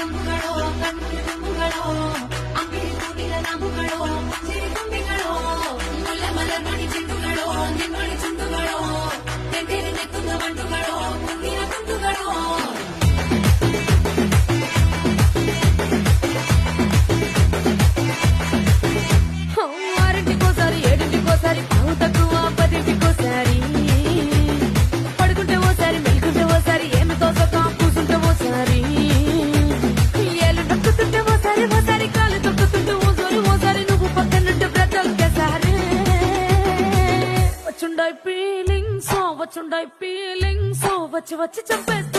ಕಂಬುಗಳೋ ಕಣ್ಣು ತುಂಬುಗಳೋ ಅಂಗಡಿ ಕೂಡಿದ ನಮುಗಳೋ ಸಿರಿ ತುಂಬಿಗಳೋ ಮುಲ್ಲ ಮಲರ್ ಮಣಿ ಚೆಂಡುಗಳೋ ನಿಮ್ಮಣಿ ಚುಂಡುಗಳೋ ತೆಂಟೆರೆ ನೆತ್ತುದ ಮಂಟುಗಳೋ ಮುಂದಿನ ಕುಂಟುಗಳೋ ఆరింటికోసారి ఏడింటికోసారి పావు తక్కువ పదింటికోసారి పడుకుంటే ఓసారి మెలుకుంటే ఓసారి ఏమి తోసక కూసుంటే ఓసారి ఏళ్ళు నొక్కుతుంటే ఓసారి ఓసారి కాలు తొక్కుతుంటే ఓసారి నువ్వు పక్కనుంటే బ్రతొకేసారి వచ్చుండాయి ఫీలింగ్స్ వచ్చి వచ్చి చంపేస్తా